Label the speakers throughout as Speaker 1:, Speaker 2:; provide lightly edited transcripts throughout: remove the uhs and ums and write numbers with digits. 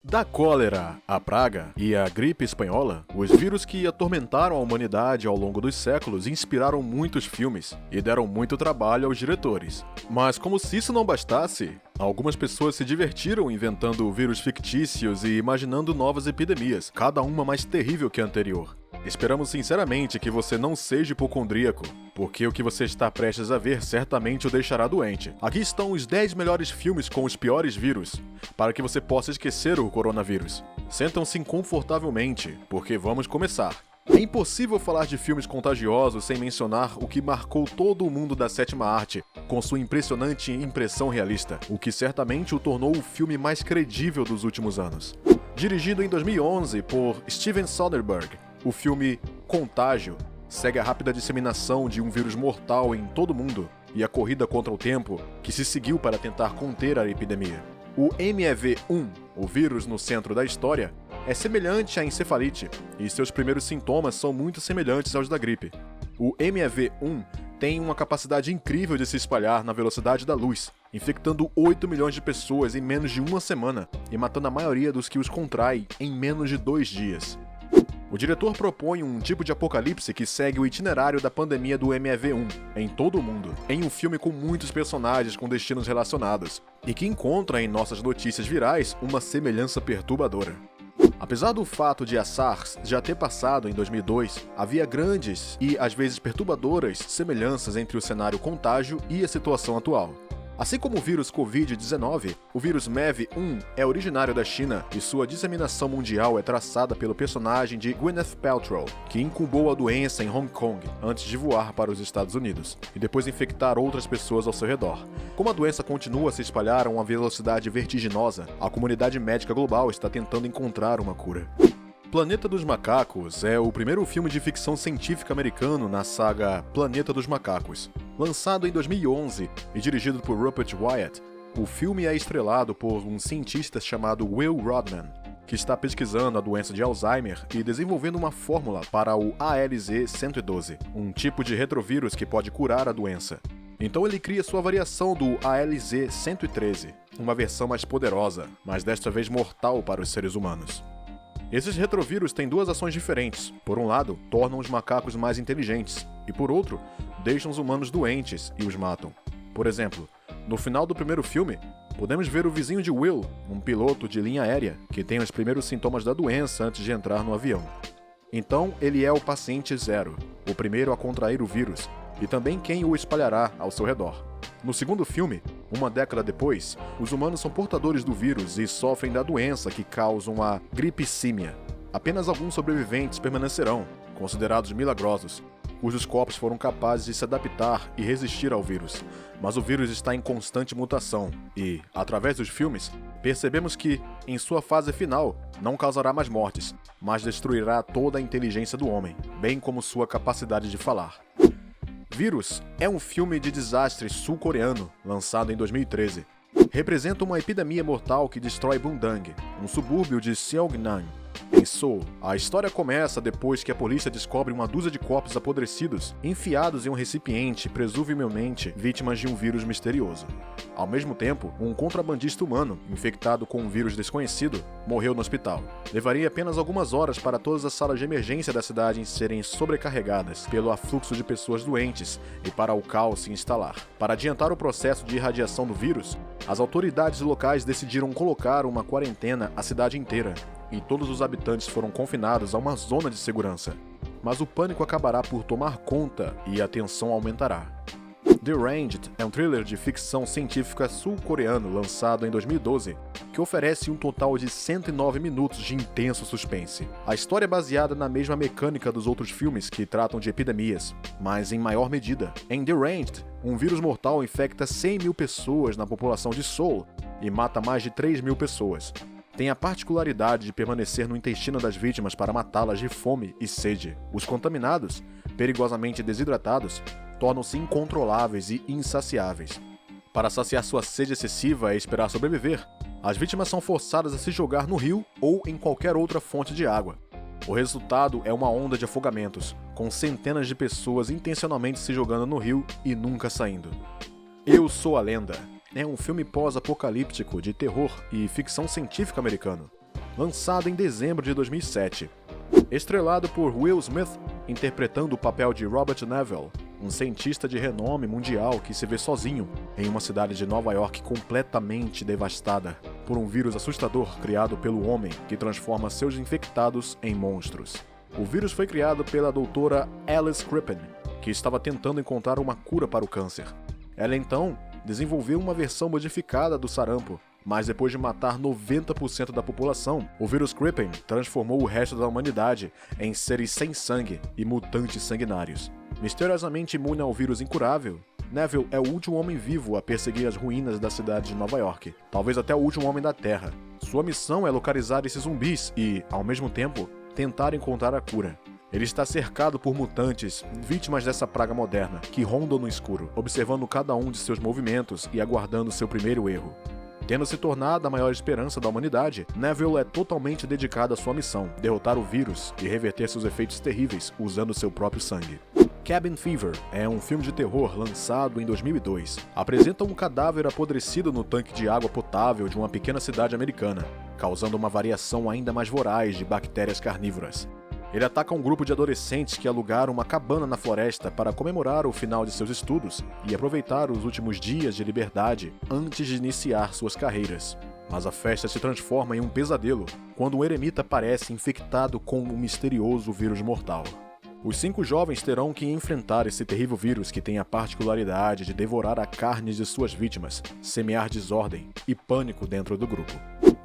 Speaker 1: Da cólera, a praga e a gripe espanhola, os vírus que atormentaram a humanidade ao longo dos séculos inspiraram muitos filmes e deram muito trabalho aos diretores. Mas como se isso não bastasse, algumas pessoas se divertiram inventando vírus fictícios e imaginando novas epidemias, cada uma mais terrível que a anterior. Esperamos sinceramente que você não seja hipocondríaco, porque o que você está prestes a ver certamente o deixará doente. Aqui estão os 10 melhores filmes com os piores vírus, para que você possa esquecer o coronavírus. Sentam-se confortavelmente, porque vamos começar. É impossível falar de filmes contagiosos sem mencionar o que marcou todo o mundo da sétima arte, com sua impressionante impressão realista, o que certamente o tornou o filme mais credível dos últimos anos. Dirigido em 2011 por Steven Soderbergh, o filme Contágio segue a rápida disseminação de um vírus mortal em todo o mundo e a corrida contra o tempo que se seguiu para tentar conter a epidemia. O MEV-1, o vírus no centro da história, é semelhante à encefalite e seus primeiros sintomas são muito semelhantes aos da gripe. O MEV-1 tem uma capacidade incrível de se espalhar na velocidade da luz, infectando 8 milhões de pessoas em menos de uma semana e matando a maioria dos que os contrai em menos de 2 dias. O diretor propõe um tipo de apocalipse que segue o itinerário da pandemia do MEV-1 em todo o mundo, em um filme com muitos personagens com destinos relacionados, e que encontra em nossas notícias virais uma semelhança perturbadora. Apesar do fato de a SARS já ter passado em 2002, havia grandes e às vezes perturbadoras semelhanças entre o cenário contágio e a situação atual. Assim como o vírus Covid-19, o vírus MEV-1 é originário da China e sua disseminação mundial é traçada pelo personagem de Gwyneth Paltrow, que incubou a doença em Hong Kong antes de voar para os Estados Unidos e depois infectar outras pessoas ao seu redor. Como a doença continua a se espalhar a uma velocidade vertiginosa, a comunidade médica global está tentando encontrar uma cura. Planeta dos Macacos é o primeiro filme de ficção científica americano na saga Planeta dos Macacos. Lançado em 2011 e dirigido por Rupert Wyatt, o filme é estrelado por um cientista chamado Will Rodman, que está pesquisando a doença de Alzheimer e desenvolvendo uma fórmula para o ALZ-112, um tipo de retrovírus que pode curar a doença. Então ele cria sua variação do ALZ-113, uma versão mais poderosa, mas desta vez mortal para os seres humanos. Esses retrovírus têm duas ações diferentes. Por um lado, tornam os macacos mais inteligentes, e por outro, deixam os humanos doentes e os matam. Por exemplo, no final do primeiro filme, podemos ver o vizinho de Will, um piloto de linha aérea, que tem os primeiros sintomas da doença antes de entrar no avião. Então, ele é o paciente zero, o primeiro a contrair o vírus, e também quem o espalhará ao seu redor. No segundo filme, uma década depois, os humanos são portadores do vírus e sofrem da doença que causa a gripicímia. Apenas alguns sobreviventes permanecerão, considerados milagrosos, cujos corpos foram capazes de se adaptar e resistir ao vírus. Mas o vírus está em constante mutação e, através dos filmes, percebemos que, em sua fase final, não causará mais mortes, mas destruirá toda a inteligência do homem, bem como sua capacidade de falar. Vírus é um filme de desastre sul-coreano, lançado em 2013. Representa uma epidemia mortal que destrói Bundang, um subúrbio de Seognan, em Seul. A história começa depois que a polícia descobre uma dúzia de corpos apodrecidos, enfiados em um recipiente, presumivelmente vítimas de um vírus misterioso. Ao mesmo tempo, um contrabandista humano, infectado com um vírus desconhecido, morreu no hospital. Levaria apenas algumas horas para todas as salas de emergência da cidade serem sobrecarregadas pelo afluxo de pessoas doentes e para o caos se instalar. Para adiantar o processo de irradiação do vírus, as autoridades locais decidiram colocar uma quarentena à cidade inteira, e todos os habitantes foram confinados a uma zona de segurança. Mas o pânico acabará por tomar conta e a tensão aumentará. The Ranged é um thriller de ficção científica sul-coreano lançado em 2012, que oferece um total de 109 minutos de intenso suspense. A história é baseada na mesma mecânica dos outros filmes que tratam de epidemias, mas em maior medida. Em The Ranged, um vírus mortal infecta 100 mil pessoas na população de Seoul e mata mais de 3 mil pessoas. Tem a particularidade de permanecer no intestino das vítimas para matá-las de fome e sede. Os contaminados, perigosamente desidratados, tornam-se incontroláveis e insaciáveis. Para saciar sua sede excessiva e esperar sobreviver, as vítimas são forçadas a se jogar no rio ou em qualquer outra fonte de água. O resultado é uma onda de afogamentos, com centenas de pessoas intencionalmente se jogando no rio e nunca saindo. Eu Sou a Lenda é um filme pós-apocalíptico de terror e ficção científica americano. lançado em dezembro de 2007. Estrelado por Will Smith, interpretando o papel de Robert Neville, um cientista de renome mundial que se vê sozinho em uma cidade de Nova York completamente devastada por um vírus assustador criado pelo homem que transforma seus infectados em monstros. O vírus foi criado pela doutora Alice Crippen, que estava tentando encontrar uma cura para o câncer. Ela então desenvolveu uma versão modificada do sarampo, mas depois de matar 90% da população, o vírus Crippen transformou o resto da humanidade em seres sem sangue e mutantes sanguinários. Misteriosamente imune ao vírus incurável, Neville é o último homem vivo a perseguir as ruínas da cidade de Nova York, talvez até o último homem da Terra. Sua missão é localizar esses zumbis e, ao mesmo tempo, tentar encontrar a cura. Ele está cercado por mutantes, vítimas dessa praga moderna, que rondam no escuro, observando cada um de seus movimentos e aguardando seu primeiro erro. Tendo se tornado a maior esperança da humanidade, Neville é totalmente dedicado à sua missão, derrotar o vírus e reverter seus efeitos terríveis usando seu próprio sangue. Cabin Fever é um filme de terror lançado em 2002. Apresenta um cadáver apodrecido no tanque de água potável de uma pequena cidade americana, causando uma variação ainda mais voraz de bactérias carnívoras. Ele ataca um grupo de adolescentes que alugaram uma cabana na floresta para comemorar o final de seus estudos e aproveitar os últimos dias de liberdade antes de iniciar suas carreiras. Mas a festa se transforma em um pesadelo quando um eremita aparece infectado com um misterioso vírus mortal. Os 5 jovens terão que enfrentar esse terrível vírus que tem a particularidade de devorar a carne de suas vítimas, semear desordem e pânico dentro do grupo.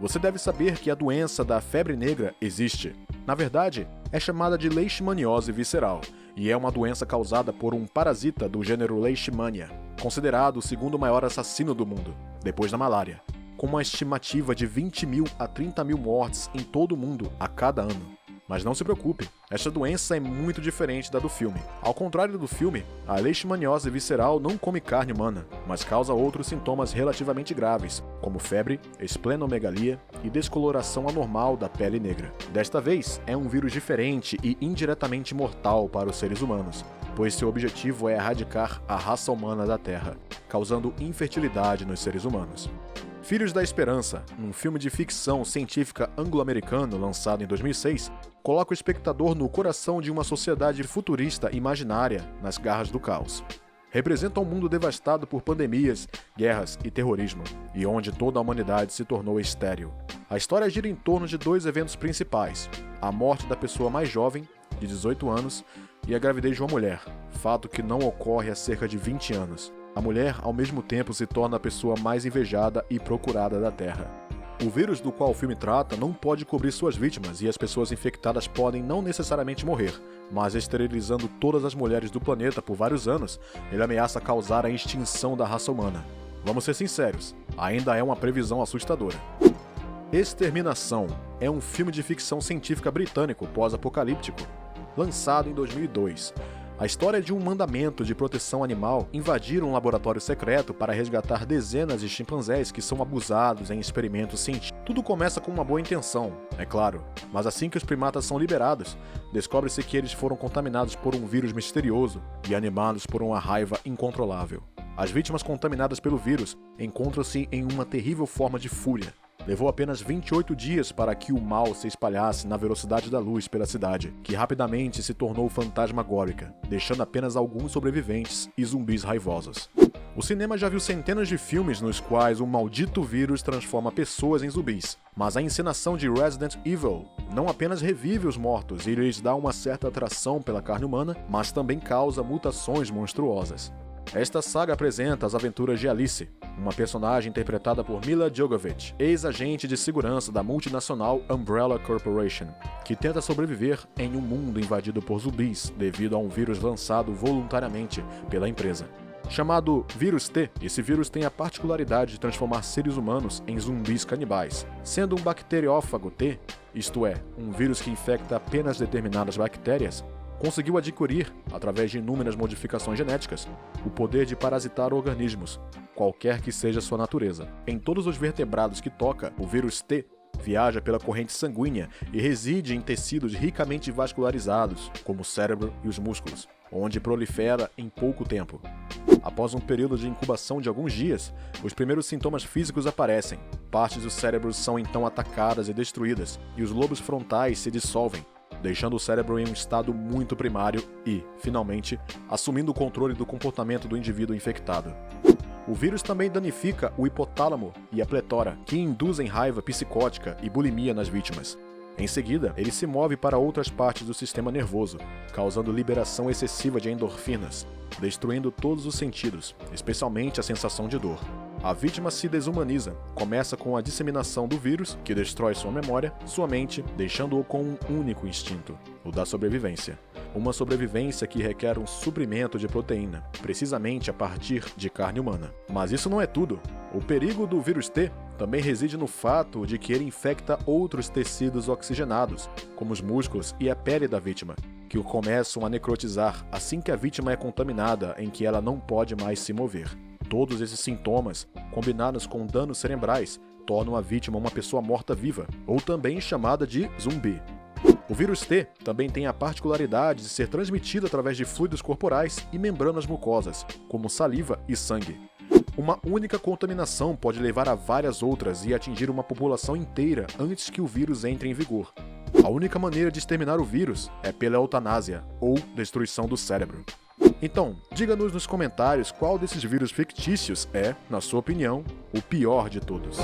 Speaker 1: Você deve saber que a doença da febre negra existe. Na verdade, é chamada de leishmaniose visceral e é uma doença causada por um parasita do gênero Leishmania, considerado o segundo maior assassino do mundo, depois da malária, com uma estimativa de 20 mil a 30 mil mortes em todo o mundo a cada ano. Mas não se preocupe, esta doença é muito diferente da do filme. Ao contrário do filme, a leishmaniose visceral não come carne humana, mas causa outros sintomas relativamente graves, como febre, esplenomegalia e descoloração anormal da pele negra. Desta vez, é um vírus diferente e indiretamente mortal para os seres humanos, pois seu objetivo é erradicar a raça humana da Terra, causando infertilidade nos seres humanos. Filhos da Esperança, um filme de ficção científica anglo-americano lançado em 2006, coloca o espectador no coração de uma sociedade futurista imaginária nas garras do caos. Representa um mundo devastado por pandemias, guerras e terrorismo, e onde toda a humanidade se tornou estéril. A história gira em torno de 2 eventos principais: a morte da pessoa mais jovem, de 18 anos, e a gravidez de uma mulher, fato que não ocorre há cerca de 20 anos. A mulher, ao mesmo tempo, se torna a pessoa mais invejada e procurada da Terra. O vírus do qual o filme trata não pode cobrir suas vítimas e as pessoas infectadas podem não necessariamente morrer, mas esterilizando todas as mulheres do planeta por vários anos, ele ameaça causar a extinção da raça humana. Vamos ser sinceros, ainda é uma previsão assustadora. Exterminação é um filme de ficção científica britânico pós-apocalíptico, lançado em 2002. A história de um mandamento de proteção animal invadir um laboratório secreto para resgatar dezenas de chimpanzés que são abusados em experimentos científicos. Tudo começa com uma boa intenção, é claro, mas assim que os primatas são liberados, descobre-se que eles foram contaminados por um vírus misterioso e animados por uma raiva incontrolável. As vítimas contaminadas pelo vírus encontram-se em uma terrível forma de fúria. Levou apenas 28 dias para que o mal se espalhasse na velocidade da luz pela cidade, que rapidamente se tornou fantasmagórica, deixando apenas alguns sobreviventes e zumbis raivosos. O cinema já viu centenas de filmes nos quais o maldito vírus transforma pessoas em zumbis, mas a encenação de Resident Evil não apenas revive os mortos e lhes dá uma certa atração pela carne humana, mas também causa mutações monstruosas. Esta saga apresenta as aventuras de Alice, uma personagem interpretada por Milla Jovovich, ex-agente de segurança da multinacional Umbrella Corporation, que tenta sobreviver em um mundo invadido por zumbis devido a um vírus lançado voluntariamente pela empresa. Chamado Vírus T, esse vírus tem a particularidade de transformar seres humanos em zumbis canibais. Sendo um bacteriófago T, isto é, um vírus que infecta apenas determinadas bactérias, conseguiu adquirir, através de inúmeras modificações genéticas, o poder de parasitar organismos, qualquer que seja sua natureza. Em todos os vertebrados que toca, o vírus T viaja pela corrente sanguínea e reside em tecidos ricamente vascularizados, como o cérebro e os músculos, onde prolifera em pouco tempo. Após um período de incubação de alguns dias, os primeiros sintomas físicos aparecem. Partes do cérebro são então atacadas e destruídas, e os lobos frontais se dissolvem, deixando o cérebro em um estado muito primário e, finalmente, assumindo o controle do comportamento do indivíduo infectado. O vírus também danifica o hipotálamo e a pletora, que induzem raiva psicótica e bulimia nas vítimas. Em seguida, ele se move para outras partes do sistema nervoso, causando liberação excessiva de endorfinas, destruindo todos os sentidos, especialmente a sensação de dor. A vítima se desumaniza, começa com a disseminação do vírus, que destrói sua memória, sua mente, deixando-o com um único instinto, o da sobrevivência. Uma sobrevivência que requer um suprimento de proteína, precisamente a partir de carne humana. Mas isso não é tudo. O perigo do vírus T também reside no fato de que ele infecta outros tecidos oxigenados, como os músculos e a pele da vítima, que o começam a necrotizar assim que a vítima é contaminada, em que ela não pode mais se mover. Todos esses sintomas, combinados com danos cerebrais, tornam a vítima uma pessoa morta-viva, ou também chamada de zumbi. O vírus T também tem a particularidade de ser transmitido através de fluidos corporais e membranas mucosas, como saliva e sangue. Uma única contaminação pode levar a várias outras e atingir uma população inteira antes que o vírus entre em vigor. A única maneira de exterminar o vírus é pela eutanásia, ou destruição do cérebro. Então, diga-nos nos comentários qual desses vírus fictícios é, na sua opinião, o pior de todos.